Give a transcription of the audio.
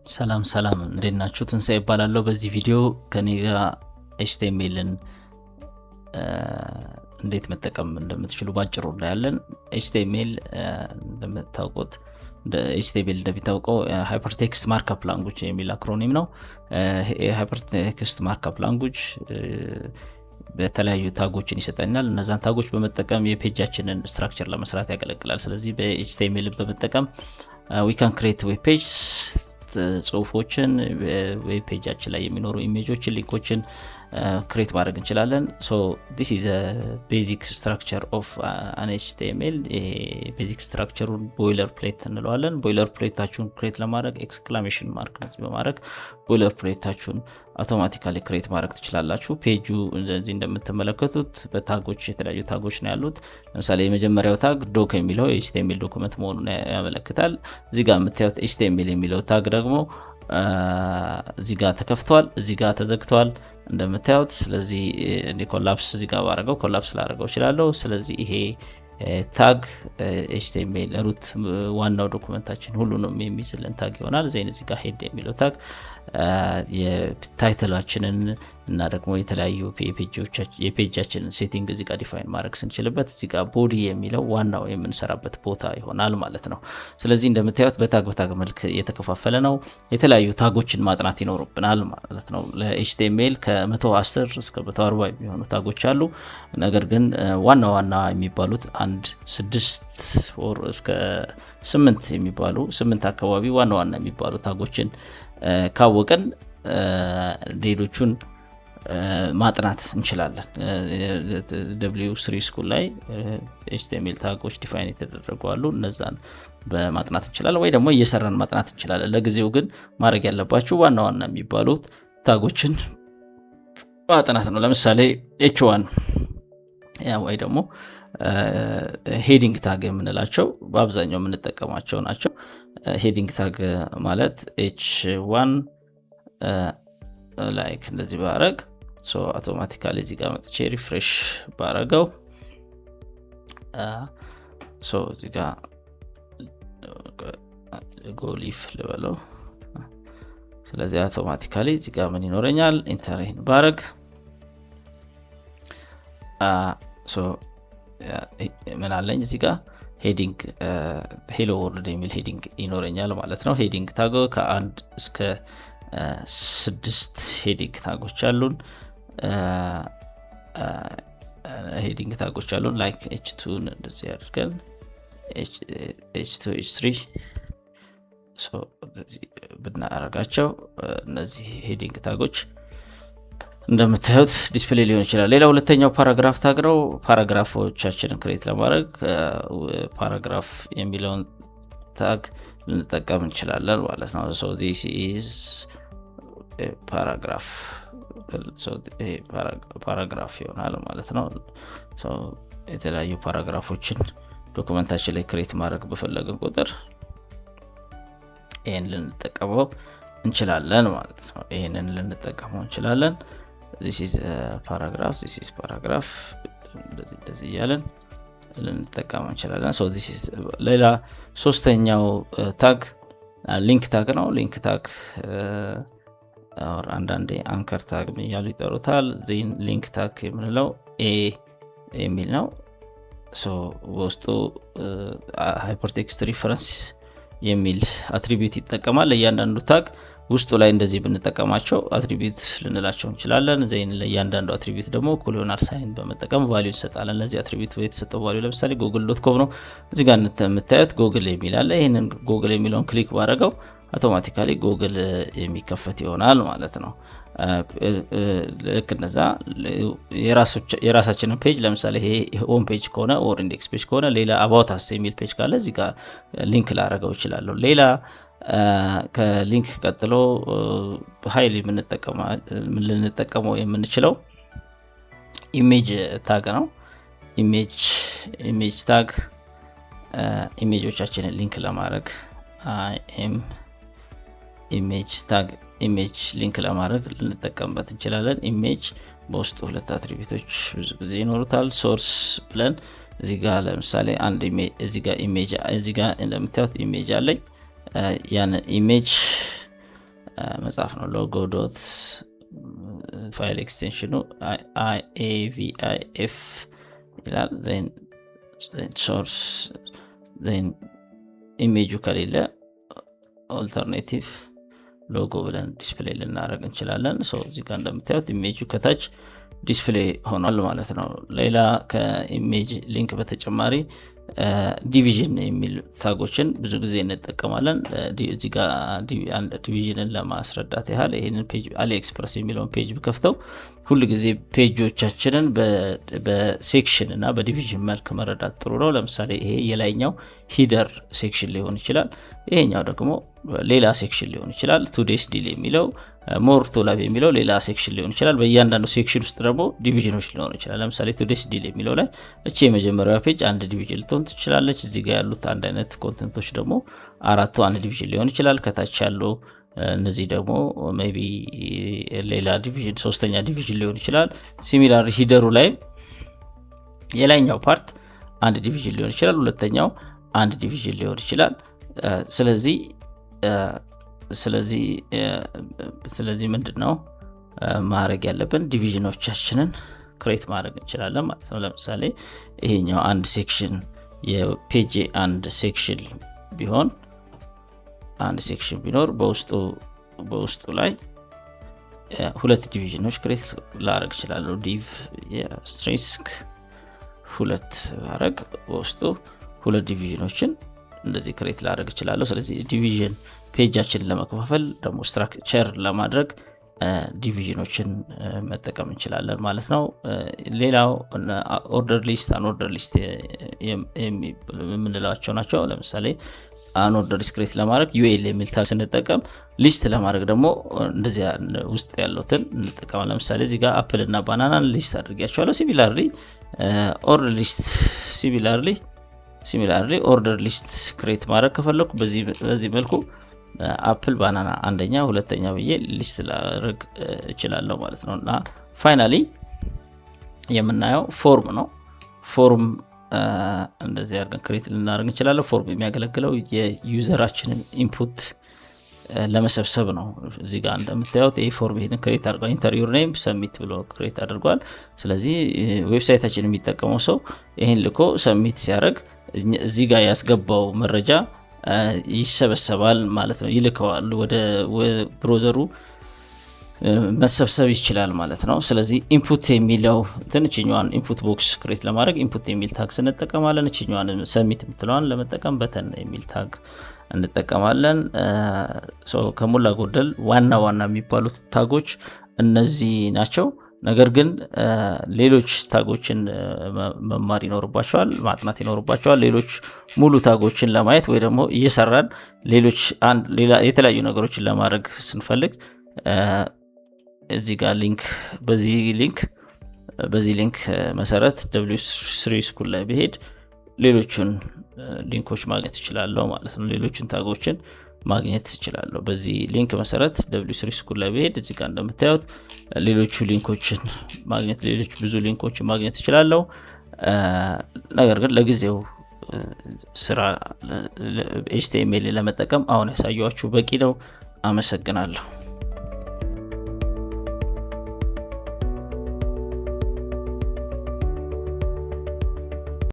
ሰላም እንዴት ናችሁ? ትንሳኤ ይባላለሁ። በዚህ ቪዲዮ ከኔ ጋር HTML-ን እንዴት መጠቀም እንደምትችሉ ባጭሩ እናያለን። HTML እንደምታውቁት HTML እንደሚታወቀው ሃይፐርቴክስት ማርክአፕ ላንጉዌጅ የሚል አክሮኒም ነው። ሃይፐርቴክስት ማርክአፕ ላንጉዌጅ በተለያዩ ታጎችን ይሰጠናል። እነዛን ታጎች በመጠቀም የፔጃችንን ስትራክቸር ለመስራት ያገለግላል። ስለዚህ በHTML በመጠቀም we can create web pages ጽሁፎችን ዌብ ፔጃችን ላይ የሚኖሩ ኢሜጆችን ሊንኮችን ክሬት ማድረግ እንችላለን። so this is a basic structure of an HTML basic structure boiler plate እንለዋለን። boiler plate-ታችሁን ክሬት ለማድረግ ኤክስክላሜሽን ማርክ ነጥብ በማድረግ boiler plate-ታችሁን አውቶማቲካሊ ክሬት ማድረግ ትችላላችሁ። ፔጁ እንደዚህ እንደምትመለከቱት በታጎች የተለያዩ ታጎች ነው ያሉት። ለምሳሌ የመጀመሪያው ታግ ዶክ የሚለው HTML ዶክመንት መሆኑን ያመለክታል። እዚህ ጋር የምታዩት HTML የሚለው ታግ ደግሞ እዚህ ጋር ተከፍቷል፣ እዚህ ጋር ተዘግቷል እንደምታዩት። ስለዚህ እንደ ኮላፕስ እዚህ ጋር ባረጋው ኮላፕስ ላደርገው እችላለሁ። ስለዚህ ይሄ ታግ HTML ሩት ዋናው ዶክመንታችን ሁሉንም የሚይዝልን ታግ ይሆናል። ዘይን እዚህ ጋር ሄድ የሚለው ታግ የታይትላችንን እና ደግሞ የተለያዩ የፔጃችንን ሴቲንግ እዚህ ጋር ዲፋይን ማድረግ ስንችልበት እዚህ ጋር ቦዲ የሚለው ዋናው የምንሰራበት ቦታ ይሆናል ማለት ነው። ስለዚህ እንደምታዩት በታግ መልክ የተከፋፈለ ነው። የተለያዩ ታጎችን ማጥናት ይኖርብናል ማለት ነው። ለHTML ከ110 እስከ 140 የሚሆኑ ታጎች አሉ። ነገር ግን ዋና የሚባሉት 6 ወር እስከ 8 የሚባሉ 8 አካባቢ ዋና የሚባሉ ታጎችን ካወቀን ሌሎቹን ማጥናት እንችላለን። W3 ስኩል ላይ HTML ታጎች ዲፋይን የተደረጉ አሉ። እነዛን በማጥናት እንችላለን ወይ ደግሞ እየሰራን ማጥናት እንችላለን። ለጊዜው ግን ማድረግ ያለባችሁ ዋና የሚባሉት ታጎችን ማጥናት ነው። ለምሳሌ H1 ወይ ደግሞ ሄዲንግ ታግ የምንላቸው በአብዛኛው የምንጠቀማቸው ናቸው። ሄዲንግ ታግ ማለት H1 ላይክ እንደዚህ ባረግ ሶ አውቶማቲካሊ እዚህ ጋር መጥቼ ሪፍሬሽ ባረገው ሶ እዚህ ጋር ጎሊፍ ልበለው። ስለዚህ አውቶማቲካሊ እዚህ ጋር ምን ይኖረኛል? ኢንተርን ባረግ ሶ ምን አለኝ እዚህ ጋር ሄዲንግ ሄሎ ወርልድ የሚል ሄዲንግ ይኖረኛል ማለት ነው። ሄዲንግ ታግ ከ1 እስከ 6 ሄዲንግ ታጎች አሉን። ሄዲንግ ታጎች አሉን ላይክ H2 እንደዚህ አድርገን H2 H3 ሶ ብናረጋቸው እነዚህ ሄዲንግ ታጎች እንደምታዩት ዲስፕሌይ ሊሆን ይችላል። ሌላ ሁለተኛው ፓራግራፍ ታግ ነው። ፓራግራፎቻችንን ክሬት ለማድረግ ፓራግራፍ የሚለውን ታግ ልንጠቀም እንችላለን ማለት ነው። so this is a paragraph so paragraph ይሆናል ማለት ነው። so የተለያዩ ፓራግራፎችን ዶክመንታችን ላይ ክሬት ማድረግ በፈለግን ቁጥር ይሄን ልንጠቀመው እንችላለን ማለት ነው። ይሄንን ልንጠቀመው እንችላለን። this is paragraph this is paragraph እንደዚህ ያለን ልንጠቀመው እንችላለን። so this is ሌላ ሶስተኛው ታግ ሊንክ ታግ ነው። ሊንክ ታግ or አንዳንዴ አንከር ታግ ያሉ ይጠሩታል። ዜን ሊንክ ታግ የምንለው a የሚል ነው። so በውስጡ ሃይፐርቴክስት ሪፈረንስ የሚል አትሪቢዩት ይጠቀማል። ለእያንዳንዱ ታግ ውስጡ ላይ እንደዚህ ብንጠቀማቸው አትሪቢዩት ልንላቸው እንችላለን። ዜን ለእያንዳንዱ አትሪቢዩት ደግሞ እኩል ይሆናል ሳይን በመጠቀም ቫልዩ እንሰጣለን። ለዚህ አትሪቢዩት የተሰጠው ቫልዩ ለምሳሌ google.com ነው። እዚህ ጋር የምታዩት google የሚል አለ። ይሄንን google የሚለውን ክሊክ ባደረገው አውቶማቲካሊ google የሚከፈት ይሆናል ማለት ነው። ልክ እንደዛ የራሳችንን ፔጅ ለምሳሌ ይሄ ሆም ፔጅ ከሆነ ኦር ኢንዴክስ ፔጅ ከሆነ ሌላ about us የሚል ፔጅ ካለ እዚህ ጋር ሊንክ ላደርገው ይችላል። ሌላ ከሊንክ ቀጥሎ ሃይሊ ልንጠቀመው የምንችለው ኢሜጅ ታግ ነው። ኢሜጅ ታግ ኢሜጆቻችንን ሊንክ ለማድረግ im ኢሜጅ ታግ ኢሜጅ ሊንክ ለማድረግ ልንጠቀምበት እንችላለን። ኢሜጅ በውስጡ ሁለት አትሪቢዩቶች ብዙ ጊዜ ይኖሩታል። ሶርስ ብለን እዚህ ጋር ለምሳሌ አንድ ኢሜጅ እዚህ ጋር እንደምታዩት ኢሜጅ አለኝ። ያን ኢሜጅ መጻፍ ነው ሎጎ ዶት ፋይል ኤክስቴንሽኑ IAVIF ይላል። ዜን ሶርስ ዜን ኢሜጁ ከሌለ ኦልተርኔቲቭ ሎጎ ብለን ዲስፕሌይ ልናደርግ እንችላለን። እዚህ ጋር እንደምታዩት ኢሜጁ ከታች ዲስፕሌይ ሆኗል ማለት ነው። ሌላ ከኢሜጅ ሊንክ በተጨማሪ ዲቪዥን የሚል ታጎችን ብዙ ጊዜ እንጠቀማለን። እዚህ ጋር አንድ ዲቪዥንን ለማስረዳት ያህል ይሄንን ፔጅ አሊኤክስፕረስ የሚለውን ፔጅ ብከፍተው ሁሉ ጊዜ ፔጆቻችንን በሴክሽን እና በዲቪዥን መልክ መረዳት ጥሩ ነው። ለምሳሌ ይሄ የላይኛው ሂደር ሴክሽን ሊሆን ይችላል። ይሄኛው ደግሞ ሌላ ሴክሽን ሊሆን ይችላል። ቱዴስ ዲል የሚለው ሞር ቱ ላቭ የሚለው ሌላ ሴክሽን ሊሆን ይችላል። በእያንዳንዱ ሴክሽን ውስጥ ደግሞ ዲቪዥኖች ሊሆኑ ይችላል። ለምሳሌ ቱዴስ ዲል የሚለው ላይ እቺ የመጀመሪያው ፔጅ አንድ ዲቪዥን ልትሆን ትችላለች። እዚህ ጋር ያሉት አንድ አይነት ኮንቴንቶች ደግሞ አራቱ አንድ ዲቪዥን ሊሆን ይችላል። ከታች ያለው እነዚህ ደግሞ ሜቢ ሌላ ዲቪዥን ሶስተኛ ዲቪዥን ሊሆን ይችላል። ሲሚላር ሂደሩ ላይ የላይኛው ፓርት አንድ ዲቪዥን ሊሆን ይችላል። ሁለተኛው አንድ ዲቪዥን ሊሆን ይችላል። ስለዚህ ምንድነው ማድረግ ያለብን? ዲቪዥኖቻችንን ክሬት ማድረግ እንችላለን ማለት ነው። ለምሳሌ ይሄኛው አንድ ሴክሽን የፔጅ አንድ ሴክሽን ቢሆን ቢኖር በውስጡ ላይ ሁለት ዲቪዥኖች ክሬት ላደርግ እችላለሁ። ዲቭ ስትሪንግ ሁለት አረግ በውስጡ ሁለት ዲቪዥኖችን እንደዚህ ክሬት ላደርግ እችላለሁ። ስለዚህ ዲቪዥን ፔጃችንን ለመከፋፈል ደግሞ ስትራክቸር ለማድረግ ዲቪዥኖችን መጠቀም እንችላለን ማለት ነው። ሌላው ኦርደር ሊስት አንኦርደር ሊስት የምንላቸው ናቸው። ለምሳሌ አንኦርደር ሊስት ክሬት ለማድረግ UL የሚል ታግ ስንጠቀም፣ ሊስት ለማድረግ ደግሞ እንደዚያ ውስጥ ያሉትን እንጠቀማለን። ለምሳሌ እዚህ ጋር አፕል እና ባናናን ሊስት አድርጌያቸዋለሁ። ሲሚላርሊ ኦርደር ሊስት ሲሚላርሊ ኦርደር ሊስት ክሬት ማድረግ ከፈለኩ በዚህ መልኩ አፕል ባናና አንደኛ ሁለተኛ ብዬ ሊስት ላደርግ እችላለሁ ማለት ነው። እና ፋይናሊ የምናየው ፎርም ነው። ፎርም እንደዚህ አድርገን ክሬት ልናደርግ እንችላለን። ፎርም የሚያገለግለው የዩዘራችንን ኢንፑት ለመሰብሰብ ነው። እዚህ ጋር እንደምታዩት ይሄ ፎርም ይሄንን ክሬት አድርጓል። ኢንተር ዩር ኔም ሰሚት ብሎ ክሬት አድርጓል። ስለዚህ ዌብሳይታችን የሚጠቀመው ሰው ይሄን ልኮ ሰሚት ሲያደርግ እዚህ ጋር ያስገባው መረጃ ይሰበሰባል ማለት ነው። ይልከዋል ወደ ብሮዘሩ መሰብሰብ ይችላል ማለት ነው። ስለዚህ ኢንፑት የሚለው እችኛዋን ኢንፑት ቦክስ ክሬት ለማድረግ ኢንፑት የሚል ታግ እንጠቀማለን። እችኛዋን ሰሚት የምትለዋን ለመጠቀም በተን የሚል ታግ እንጠቀማለን። ከሞላ ጎደል ዋና የሚባሉት ታጎች እነዚህ ናቸው። ነገር ግን ሌሎች ታጎችን መማር ይኖርባቸዋል፣ ማጥናት ይኖርባቸዋል። ሌሎች ሙሉ ታጎችን ለማየት ወይ ደግሞ እየሰራን ሌሎች የተለያዩ ነገሮችን ለማድረግ ስንፈልግ እዚህ ጋር በዚህ ሊንክ መሰረት W3 ስኩል ላይ ብሄድ ሌሎችን ሊንኮች ማግኘት እችላለሁ ማለት ነው። ሌሎችን ታጎችን ማግኘት እችላለሁ በዚህ ሊንክ መሰረት W3 ስኩል ላይ ብሄድ እዚህ ጋር እንደምታዩት ሌሎች ብዙ ሊንኮችን ማግኘት እችላለሁ። ነገር ግን ለጊዜው ስራ HTML ለመጠቀም አሁን ያሳየኋችሁ በቂ ነው። አመሰግናለሁ።